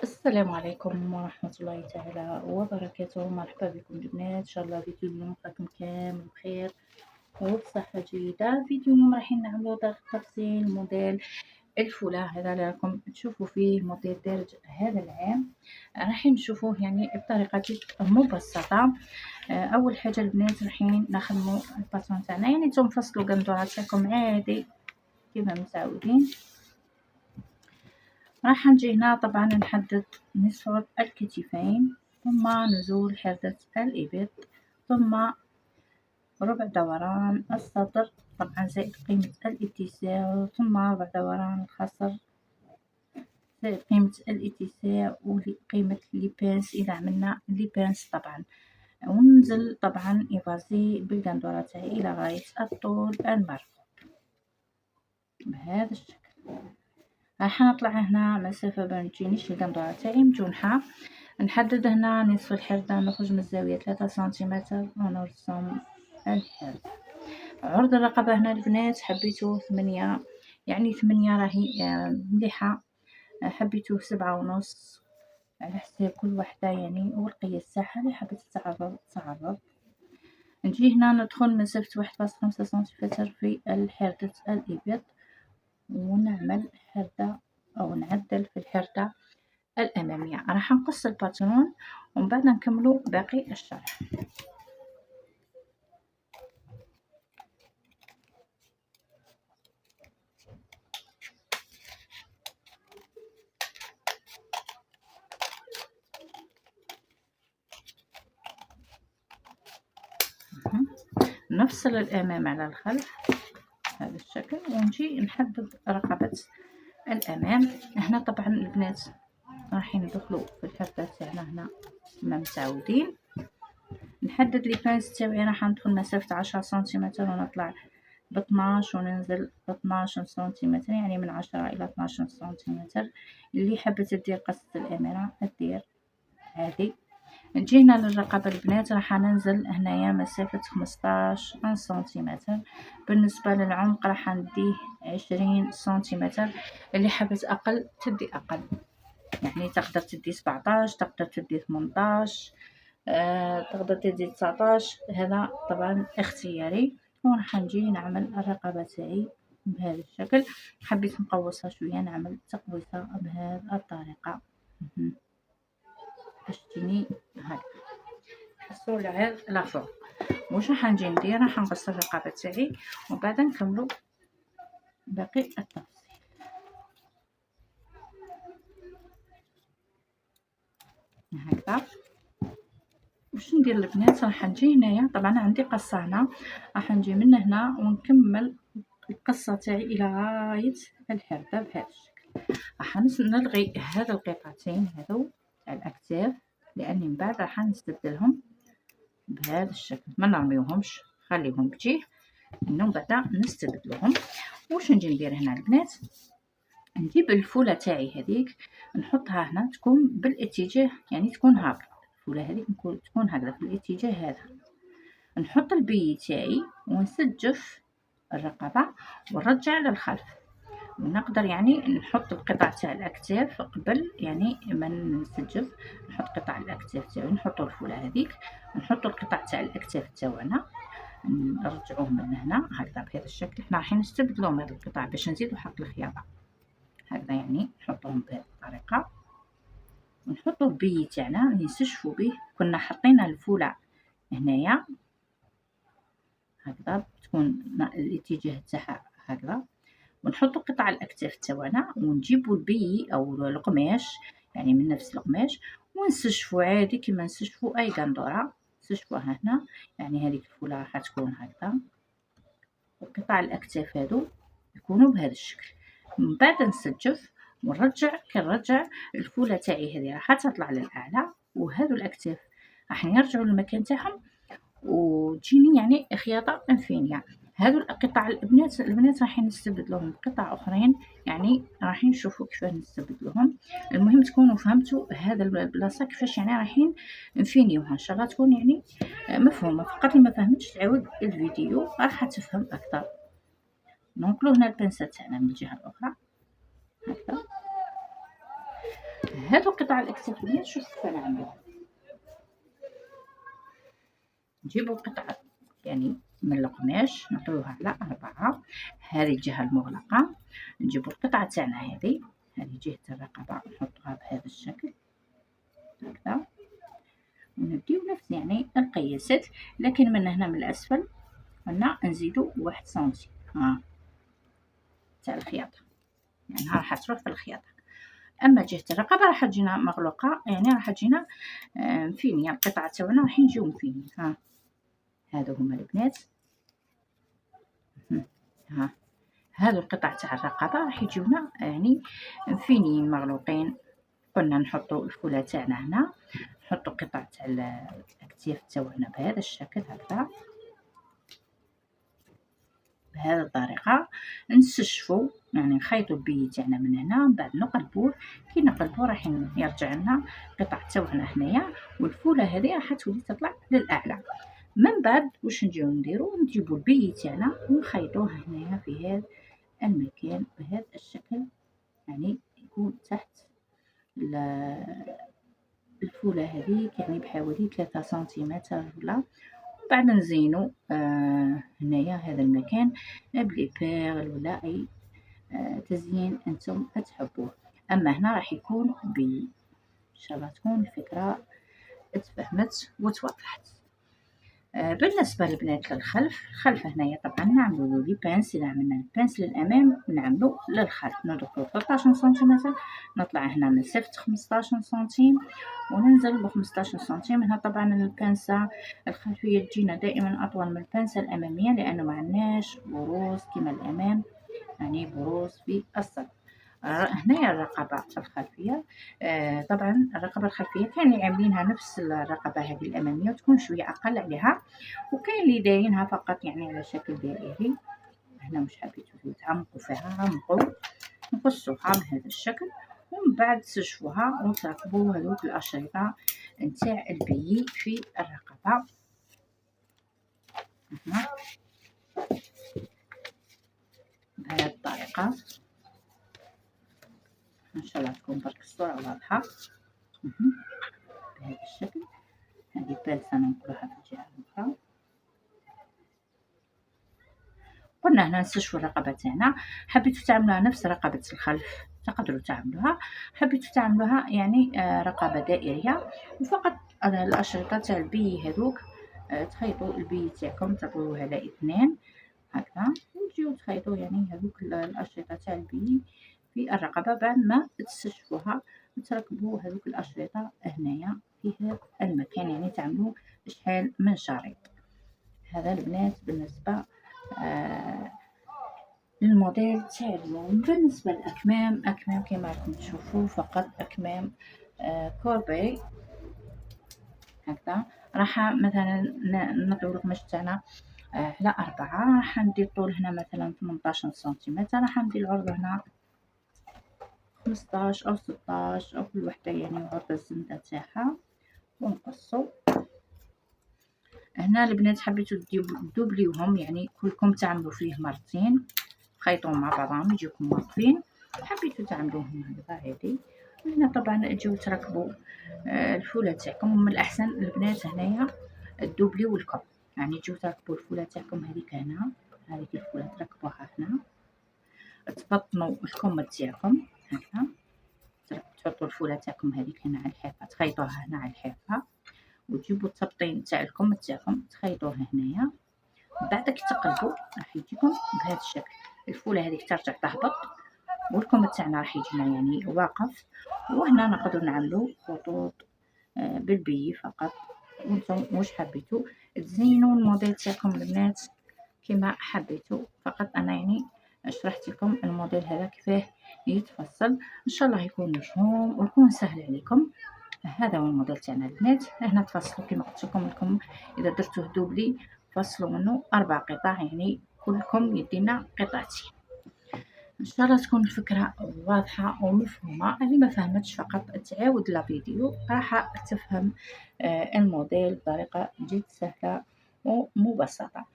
السلام عليكم ورحمة الله تعالى وبركاته. مرحبا بكم البنات، إن شاء الله فيديو اليوم راكم كامل بخير وبصحة جيدة. فيديو اليوم رايحين نعملو تفصيل موديل الفوله هذا اللي راكم تشوفوا فيه موديل دارج هذا العام. رايحين نشوفوه يعني بطريقة مبسطة. أول حاجة البنات رايحين نخدمو الباترون تاعنا، يعني نتوما فصلوا قندورات تاعكم عادي كيما متعودين. راح نجي هنا طبعا نحدد نصف الكتفين، ثم نزول حردة الإبط، ثم ربع دوران الصدر طبعا زائد قيمة الاتساع، ثم ربع دوران الخصر زائد قيمة الاتساع وقيمة ليبانس إذا عملنا ليبانس طبعا. وننزل طبعا إفازي بالقندورة تاعي إلى غاية الطول المرفوع بهذا الشكل. راح نطلع هنا مسافة باش متجينيش القندورة تاعي مجونحة. نحدد هنا نصف الحردة، نخرج من الزاوية 3 سنتيمتر ونرسم الحردة. عرض الرقبة هنا البنات حبيتو 8، يعني 8 راهي مليحة، حبيتو 7.5 على حساب كل وحدة يعني، والقياس تاعها اللي حبت تعرض. نجي هنا ندخل مسافة 1.5 سنتيمتر في حردة الإبط، ونعمل حردة أو نعدل في الحردة الأمامية. راح نقص الباترون ومن بعد نكملو باقي الشرح. نفصل الأمام على الخلف هذا الشكل، ونجي نحدد رقبة الأمام. هنا طبعا البنات رايحين ندخلو في الحردة تاعنا هنا كما متعودين. نحدد لي بانس تاعي، راح ندخل مسافة 10 سنتيمتر ونطلع ب12 وننزل ب12 سنتيمتر، يعني من 10 إلى 12 سنتيمتر. اللي حبت دير قصة الأميرة دير عادي. نجي هنا للرقبة البنات، راح ننزل هنايا مسافة 15 سنتيمتر. بالنسبة للعمق راح نديه 20 سنتيمتر، اللي حبت أقل تدي أقل، يعني تقدر تدي 17، تقدر تدي 18، تقدر تدي 19، هذا طبعا اختياري. وراح نجي نعمل الرقبة تاعي بهذا الشكل. حبيت نقوسها شوية، نعمل تقويسة بهذه الطريقة باش تجيني هكا حصول العرض لفوق. واش راح نجي ندير، راح نقص الرقبة تاعي وبعد نكملو باقي التفصيل هكذا. واش ندير البنات، راح نجي هنايا طبعا عندي قصة هنا، راح نجي من هنا ونكمل القصة تاعي الى غاية الحردة بهذا الشكل. راح نلغي هذا القطعتين هذو تاع الاكتاف، لاني من بعد راح نستبدلهم بهذا الشكل، ما نرميوهمش خليهم بجيه انهم بعدا نستبدلوهم. واش نجي ندير هنا البنات، نجيب الفوله تاعي هذيك نحطها هنا تكون بالاتجاه، يعني تكون هكذا الفوله هذيك تكون هكذا في الاتجاه هذا. نحط البي تاعي ونسجف الرقبه ونرجع للخلف، ونقدر يعني نحط القطع تاع الاكتاف قبل يعني ما نسجف. نحط قطع الاكتاف تاعي، نحطوا الفوله هذيك، نحطوا القطع تاع الاكتاف تاعنا، نرجعوه من هنا هكذا بهذا الشكل. حنا رايحين نستبدلوا هذه القطع باش نزيدوا حق الخياطه هكذا، يعني نحطوهم بهذه الطريقه ونحطوا البي تاعنا نستشفوا به. كنا حطينا الفوله هنايا هكذا تكون الاتجاه تاعها هكذا، ونحطوا قطع الاكتاف تاعنا ونجيبوا البي او القماش، يعني من نفس القماش، ونستشفوا عادي كما نستشفوا اي قندوره. نستشفوها هنا، يعني هذيك الفوله راح تكون هكذا، وقطع الاكتاف هادو يكونوا بهذا الشكل. من بعد نسجف ونرجع، كنرجع الفوله تاعي هذه راح تطلع للاعلى، وهذو الاكتاف راح يرجعوا للمكان تاعهم، وتجيني يعني خياطه انفينيه. هذو القطع البنات راح نستبدلوهم بقطع اخرين، يعني راح نشوفوا كيفاش نستبدلوهم. المهم تكونوا فهمتوا هذا البلاصه كيفاش يعني رايحين نفينيوها، ان شاء الله تكون يعني مفهومه. فقط اللي ما فهمتش تعاود الفيديو راح تفهم اكثر. ننقلوا هنا البنسه تاعنا من الجهه الاخرى هكذا. هادو قطع الاكتاف البنات شوف كيف انا عاملهم. نجيبو قطعه يعني من القماش نطويوها على 4، هذه الجهه المغلقه. نجيبو القطعه تاعنا هذه جهه الرقبه نحطوها بهذا الشكل هكذا، ونبديو نفس يعني القياسات، لكن من هنا من الاسفل قلنا نزيدو 1 سنتي تاع الخياطه، يعني راح تروح في الخياطه. اما جهه الرقبه راح تجينا مغلوقه، يعني راح تجينا مفينيه، القطعه تاعنا راح يجيو مفينين. هادو هما البنات، هادو القطع تاع الرقبه راح يجيونا يعني مفينين مغلوقين. قلنا نحطو الفوله تاعنا هنا، نحطو قطع تاع الاكتاف تاعنا بهذا الشكل هكذا، بهذه الطريقه نستشفو، يعني نخيطو البي تاعنا من هنا، من بعد نقلبوه. كي نقلبوه راح يرجع لنا قطع تاعنا هنايا، والفوله هذه راح تولي تطلع للاعلى. من بعد واش نجيو نديرو، نجيبو البي تاعنا ونخيطوه هنايا في هذا المكان بهذا الشكل، يعني يكون تحت الفوله هذيك، يعني بحوالي 3 سنتيمتر ولا. بعد نزينو هنايا هذا المكان بلي بيرل ولا اي تزيين انتم تحبوه. اما هنا راح يكون بي، ان شاء الله تكون الفكره تفهمت وتوضحت. بالنسبه للبنات للخلف، الخلف هنايا طبعا نعملوا لي بانس. اذا عملنا البانس للامام نعملوا للخلف، ندخلوا 13 سنتيمتر، نطلع هنا من سفت 15 سنتيم وننزل ب 15 سنتيم. هنا طبعا البانسه الخلفيه تجينا دائما اطول من البانسه الاماميه، لانه ما عندناش بروز كما الامام، يعني بروز في الصدر. هنايا الرقبة الخلفية، طبعا الرقبة الخلفية كان عاملينها نفس الرقبة هذه الأمامية، وتكون شوية أقل عليها، وكاين اللي دايرينها فقط يعني على شكل دائري. هنا مش حبيتو تعمقوا فيها، عمقوا نقصوها بهذا الشكل، ومن بعد تسجفوها وتركبوا هذوك الأشرطة نتاع البي في الرقبة بهذه الطريقة. ان شاء الله تكون برك الصورة واضحة بهذا الشكل. هذه بالسة ننقلوها في الجهة الأخرى. قلنا هنا نستشفوا الرقبة تاعنا، حبيتو تعملوها نفس رقبة الخلف تقدروا تعملوها، حبيتو تعملوها يعني رقبة دائرية، وفقط الأشرطة تاع البي هذوك تخيطوا البي تاعكم تطويوها على 2 هكذا، وتجيو تخيطوا يعني هذوك الأشرطة تاع البي في الرقبة. بعد ما تستشفوها تركبوا هذوك الأشرطة هنايا في هذا المكان، يعني تعملوا شحال من شريط. هذا البنات بالنسبة للموديل تاع اليوم. بالنسبة للأكمام، أكمام كما راكم تشوفوا فقط أكمام كوربي هكذا. راح مثلا نطوي القماش تاعنا على 4، راح ندير طول هنا مثلا 18 سنتيمتر، راح ندير العرض هنا 15 أو 16 أو كل وحدة يعني عرض الزنده تاعها، ونقصو. هنا البنات حبيتو دوبليوهم، يعني كلكم تعملوا فيه مرتين، خيطوهم مع بعضهم يجيكم واقفين. حبيتو تعملوهم هكذا عادي. هنا طبعا تجيو تركبوا الفوله تاعكم. من الاحسن البنات هنايا الدوبليو الكم، يعني تجيو تركبوا الفوله تاعكم هذيك هنا، هذيك الفوله تركبوها هنا، تبطنوا الكم تاعكم هكذا، تحطوا الفوله تاعكم هذيك هنا على الحيطه، تخيطوها هنا على الحيطه، وتجيبوا التبطين تاع الكم تاعكم تخيطوه هنايا. بعدك تقلبوا راح يجيكم بهذا الشكل، الفوله هذيك ترجع تهبط، والكم تاعنا راح يجينا يعني واقف. وهنا نقدروا نعملوا خطوط بالبي فقط، وانتم واش حبيتوا تزينوا الموديل تاعكم البنات كما حبيتوا. فقط انا يعني شرحت لكم الموديل هذا كيفاه يتفصل، ان شاء الله يكون مفهوم ويكون سهل عليكم. هذا هو الموديل تاعنا البنات. هنا تفصلوا كما قلت لكم اذا درتوه دوبلي فصلوا منه 4 قطع، يعني كلكم يدينا قطعتين. ان شاء الله تكون الفكره واضحه ومفهومه. اللي ما فهمتش فقط تعاود لا فيديو راح تفهم الموديل بطريقه جد سهله ومبسطه.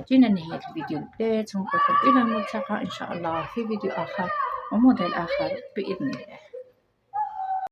جينا نهايه الفيديو البنات، ونقول الى الملتقى ان شاء الله في فيديو اخر وموديل اخر باذن الله.